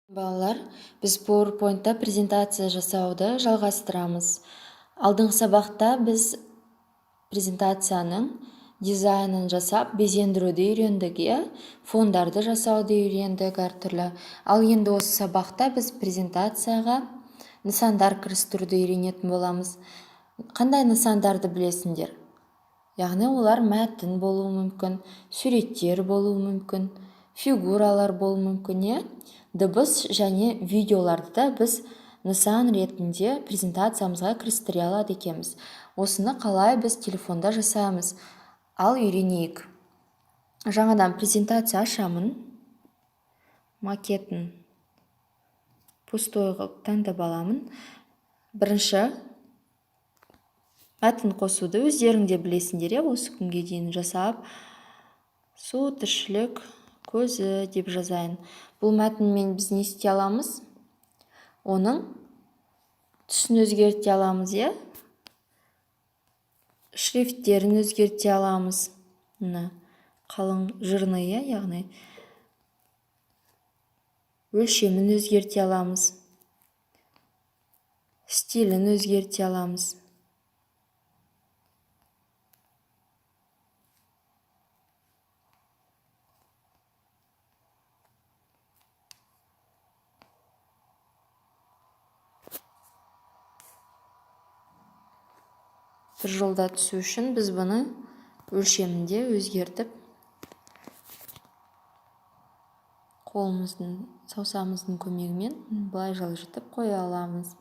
Балалар, біз PowerPoint-та презентация жасауды жалғастырамыз. Алдыңғы сабақта біз презентацияның дизайнын жасап, безендіруді үйрендік, фондарды жасауды үйрендік әртүрлі. Ал енді осы сабақта біз презентацияға нысандар кірістіруді үйренетін боламыз. Қандай нысандарды білесіңдер? Яғни олар мәтін болуы мүмкін, суреттер болуы мүмкін, фигуралар болуы мүмкін, дыбыс және видеоларды да біз нысан ретінде презентациямызға кірістіре алады екенбіз. Осыны қалай біз телефонда жасаймыз? Ал үйренейік. Жаңадан презентация ашамын. Макетін пустой қылып таңдап аламын. Бірінші мәтін қосуды өздерің де білесіңдер, осы күнге дейін жасап, су, тіршілік, көзі деп жазайын. Бұл мәтінмен біз не істей аламыз? Оның түсін өзгерте аламыз, шрифттерін өзгерте аламыз. Қалың жырны, яғни өлшемін өзгерте аламыз. Стилін өзгерте аламыз. Бір жолда түсу үшін біз бұны өлшемінде өзгертіп, қолымыздың, саусағымыздың көмегімен былай жылжытып қоя аламыз.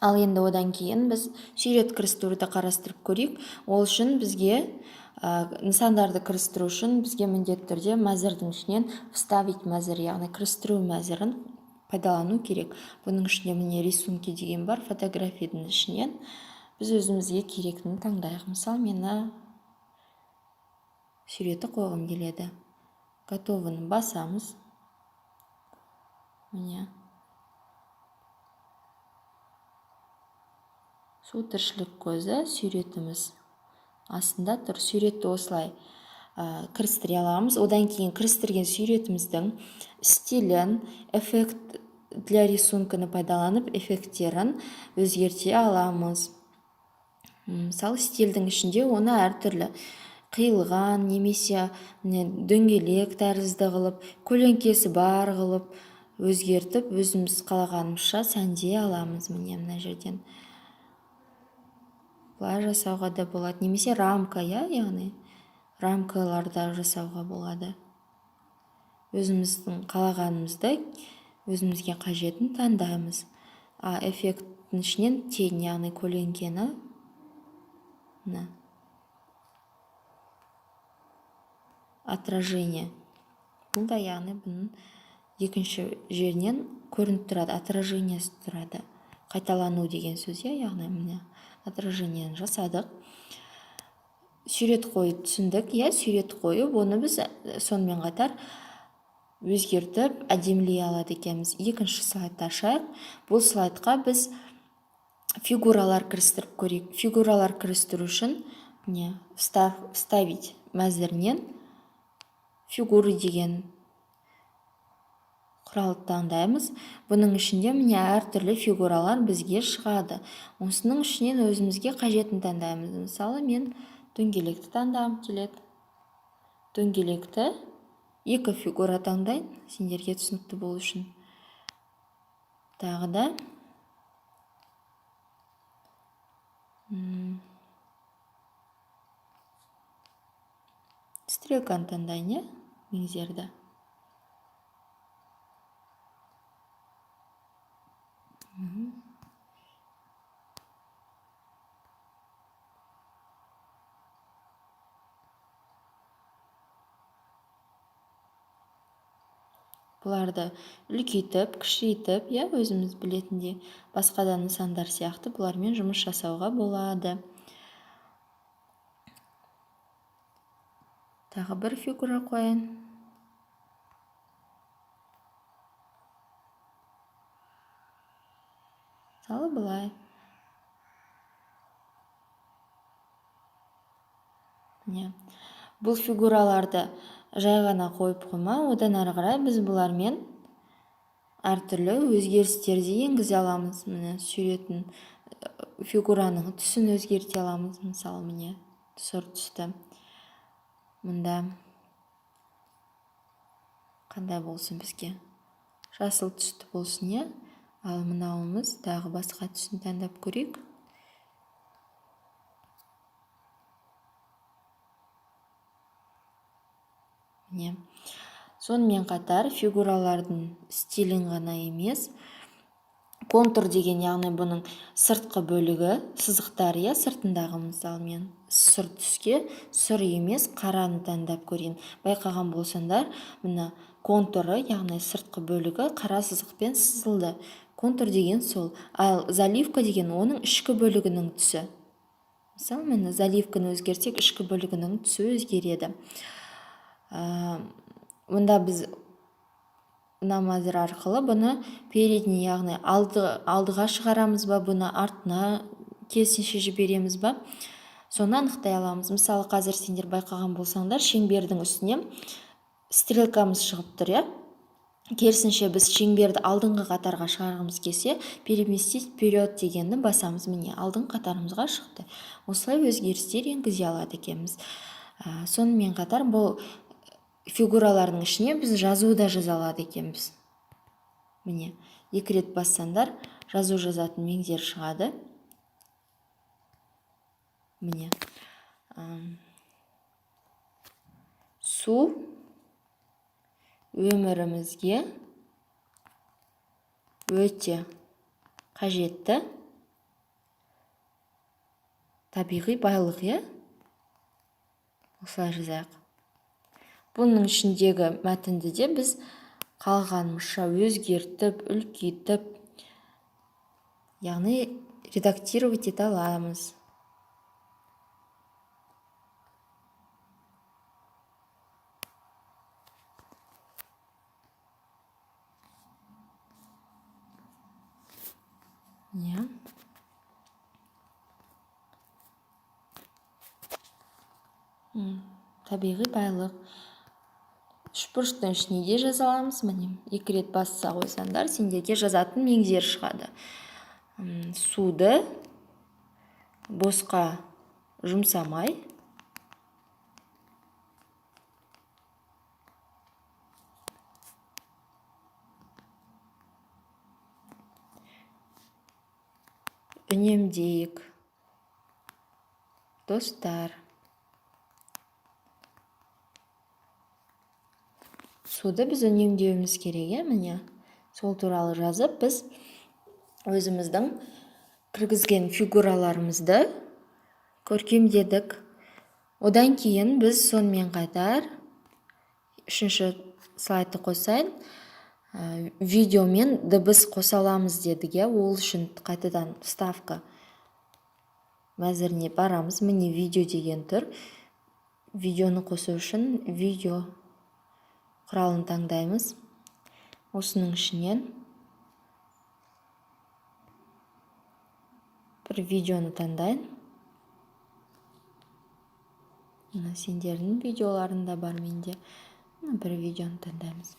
Ал енді одан кейін біз сурет кірістіруді қарастырып көрейік. Ол үшін бізге нысандарды кірістіру үшін бізге міндетті түрде мәзірдің ішінен вставить мәзір, яғни кірістіру мәзірін пайдалану керек. Бұның ішінде міне рисунки деген бар, фотографияның ішінен біз өзімізге керектіні таңдайық. Мысалы, мені суреті қойғым келеді. Готовыны басамыз. Міне. Су, тіршілік көзі суретіміз астында тұр. Суретті осылай кірістіре аламыз. Одан кейін кірістірген суретіміздің стилін, эффект для рисунканы пайдаланып, эффекттерін өзгерте аламыз. Мысалы, стильдің ішінде оны әртүрлі қиылған, немесе дөңгелек тәрізді қылып, көлеңкесі бар қылып, өзгертіп, өзіміз қалағанымызша сәндей аламыз. Мына жерден бұлай жасауға да болады. Немесе рамка, яғни рамкаларда жасауға болады. Өзіміздің қалағанымызды, өзімізге қажетін таңдаймыз. Эффекттің ішінен тень, яғни көлеңкені отражение. Бұл да яғни бұның екінші жерінен көрініп тұрады, отражениесі тұрады. Қайталану деген сөз, яғни міне отражениені жасадық. Сурет қойып түсіндік, сурет қойып, оны біз сонымен қатар өзгертіп, әдемілей алады екенбіз. Екінші слайдты ашайық. Бұл слайдқа біз фигуралар кірістіріп көрейік. Фигуралар кірістіру үшін вставить мәзірінен фигуры деген құралды таңдаймыз. Бұның ішінде міне әртүрлі фигуралар бізге шығады. Осының ішінен өзімізге қажетін таңдаймыз. Мысалы, мен дөңгелекті таңдағым келеді. Дөңгелекті екі фигура таңдайын, сендерге түсінікті болу үшін. Тағы да стрелканы таңдайын, меңзерді. Бұларды үлкейтіп, кішірейтіп, өзіміз білетіндей басқа да нысандар сияқты бұлармен жұмыс жасауға болады. Тағы бір фигура қойын. Мысалы, бұлай. Бұл фигураларды жай ғана қойып қоймай, одан ары қарай біз бұлармен әртүрлі өзгерістерді енгізе аламыз. Міне суреттің фигураның түсін өзгерте аламыз. Мысалы, міне сұр түсті. Мұнда қандай болсын бізге? Жасыл түсті болсын, е? Ал мынауымыз тағы басқа түсін таңдап көрейік. Міне. Сонымен қатар фигуралардың стилін ғана емес, контур деген, яғни бұның сыртқы бөлігі, сызықтар, сыртындағы, мысалы, мен сұр түске сұр емес қараны таңдап көрейін. Байқаған болсаңдар, мына контуры, яғни сыртқы бөлігі қара сызықпен сызылды. Контур деген сол. Ал заливка деген оның ішкі бөлігінің түсі. Мысалы, мені заливканы өзгертсек, ішкі бөлігінің түсі өзгереді. Мұнда біз намазыр арқылы бұны передний, яғни алдыға шығарамыз ба, бұны артына керісінше жібереміз ба, соны анықтай аламыз. Мысалы, қазір сендер байқаған болсаңдар, шеңбердің үстіне стрелкамыз шығып тұр, керісінше біз шеңберді алдыңғы қатарға шығарғымыз келсе, переместить вперед дегенді басамыз. Міне алдыңғы қатарымызға шықты. Осылай өзгерістер енгізе алады екенбіз. Сонымен қатар бұл фигуралардың ішіне біз жазу да жаза алады екенбіз. Міне, 2 рет бассаңдар, жазу жазатын меңзер шығады. Міне. Су өмірімізге өте қажетті табиғи байлық, осылай жазайық. Бұның ішіндегі мәтінді де біз қалғанымызша өзгертіп, үлкейтіп, яғни редактировать ете аламыз. Табиғи байлық. Үшбұрыштың ішіне де жаза аламыз. Міне, 2 рет басса қойсаңдар, сендерге жазатын меңзер шығады. Суды босқа жұмсамай, үнемдейік, достар. Суды біз үнемдеуіміз керек, міне. Сол туралы жазып, біз өзіміздің кіргізген фигураларымызды көркемдедік. Одан кейін біз сонымен қатар 3-ші слайды қосайын, видеомен дыбыс қоса аламыз дедік, ол үшін қайтадан вставка мәзіріне барамыз. Міне видео деген тұр. Видеоны қосу үшін видео құралын таңдаймыз. Осының ішінен бір видеоны таңдайын. Сендердің видеоларында бар менде. Бір видеоны таңдаймыз.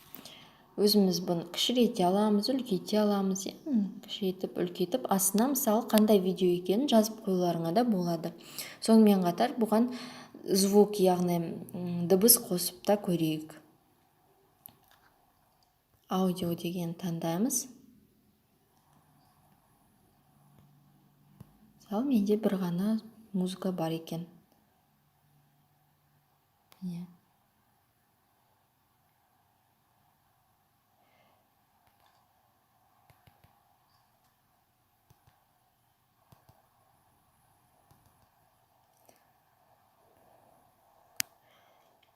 Өзіміз бұны кішірейте аламыз, үлкейте аламыз. Кішірейтіп, үлкейтіп, астына мысалы қандай видео екенін жазып қоюларыңа да болады. Сонымен қатар бұған звук, яғни дыбыс қосып та көрейік. Аудио деген таңдаймыз. Мысалы, менде бір ғана музыка бар екен.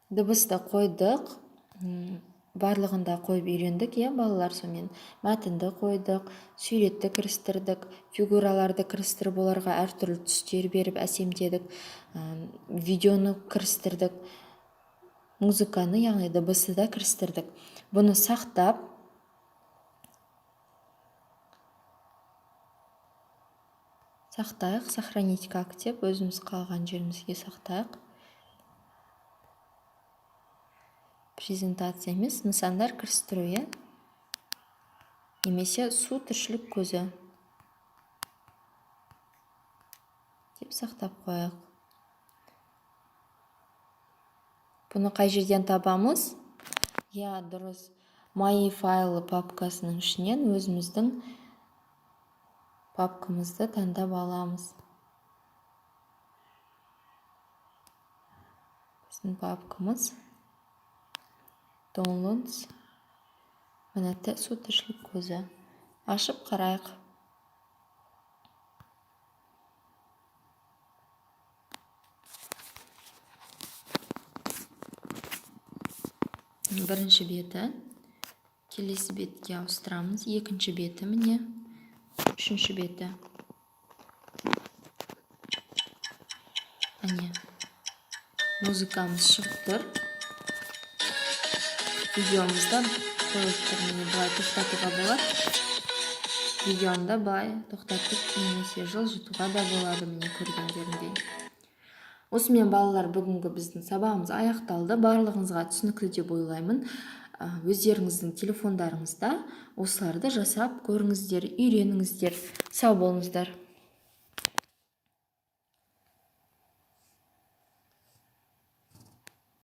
Дыбысты қойдық. Барлығында қойып үйрендік, балалар. Сонымен мәтінді қойдық, суретті кірістірдік, фигураларды кірістіріп, оларға әртүрлі түстер беріп әсемдедік, видеоны кірістірдік, музыканы, яғни дыбысы да кірістірдік. Бұны сақтап, сохранить как деп, өзіміз қалған жерімізге сақтайық. Презентация емес, нысандар кірістіру, немесе су тіршілік көзі деп сақтап қояйық. Бұны қай жерден табамыз? Дұрыс. My файлы папкасының ішінен өзіміздің папкамызды таңдап аламыз. Біздің папкамыз Downloads. Міне су тіршілік көзі. Ашып қарайық. Бірінші беті. Келесі бетке ауыстырамыз. Екінші беті міне. Үшінші беті. Міне. Музыкамыз шығып тұр. Видеомызда қойып тұр. Міне былай тоқтатуға болады. Видеоны былай тоқтатып, немесе жылжытуға да болады, міне көргендеріндей. Осымен балалар, бүгінгі біздің сабағымыз аяқталды. Барлығыңызға түсінікті деп ойлаймын. Өздеріңіздің телефондарыңызда осыларды жасап көріңіздер, үйреніңіздер. Сау болыңыздар.